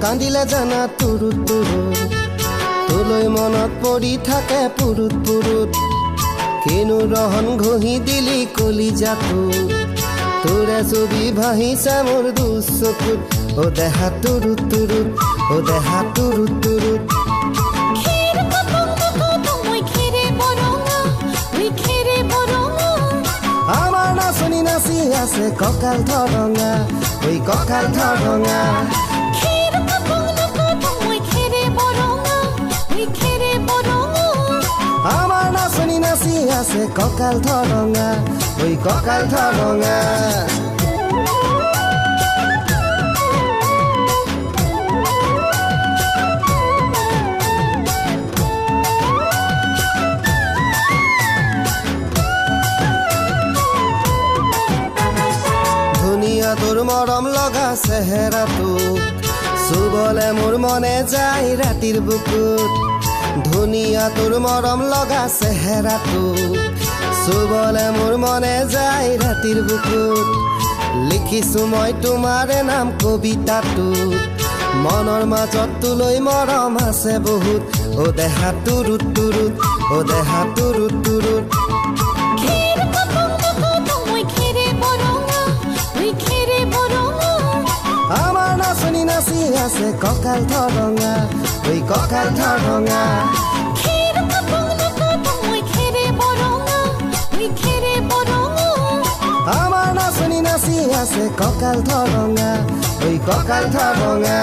কান্দিলে জানা তুৰুত তুৰুত তোলৈ মনত পৰি থাকে পুৰুত পুৰুত কিনো ৰহন ঘঁহি দিলি কলিজাটো তোৰে ছবি ভাহিছে মোৰ দুচকুত ও দেহা তুৰুত তুৰুত ও দেহা তুৰুত তুৰুত আমাৰ নাচনি নাচি আছে কঁকাল ধৰঙা ঐ কঁকাল ধৰঙা আমাৰ নাচনি নাচি আছে কঁকাল ধৰঙা ঐ কঁকাল ধৰঙা তোৰ মৰম লগা চেহেৰাটো চুবলে মোৰ মনে যায় ৰাতিৰ বুকুত ধুনীয়া তোৰ মৰম লগা চেহেৰাটো চুবলে মোৰ মনে যায় ৰাতিৰ বুকুত লিখিছো মই তোমাৰে নাম কবিতাটোত মনৰ মাজত তোলৈ মৰম আছে বহুত ও দেহা তুৰুত তুৰুত ও দেহা তুৰুত তুৰুত আমাৰ নাচনি নাচি আছে কঁকাল ধৰঙা ঐ কঁকাল ধৰঙা আমাৰ নাচনি নাচি আছে কঁকাল ধৰঙা ঐ কঁকাল ধৰঙা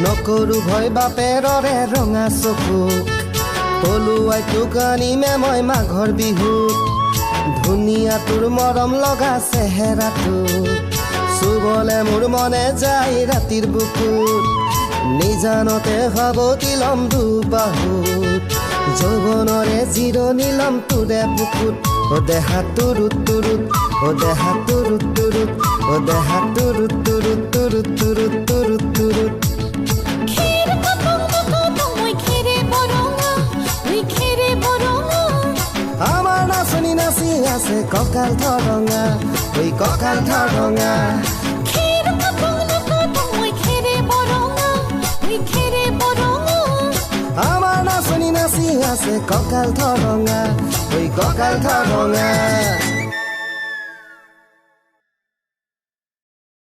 নকৰো ভয় বাপেৰৰে ৰঙা চকুক পলুৱাই তোক আনিমে মই মাঘৰ বিহুত ধুনীয়া তোৰ মৰম লগা চেহেৰাটো চুবলে মোৰ মনে যায় ৰাতিৰ বুকুত নিজানতে সাৱটি লম দুবাহুত যৌৱনৰে জিৰণি লম তোৰে বুকুত ও দেহা তুৰুত তুৰুত ও দেহা তুৰুত তুৰুত ও দেহা তুৰুত তুৰুত তুৰুত তুৰুত তুৰুত তুৰুত আমাৰ নাচনি নাচি আছে কঁকাল ধৰঙা ঐ কঁকাল ধৰঙা আমাৰ নাচনি নাচি আছে কঁকাল ধৰঙা ঐ কঁকাল ধৰঙা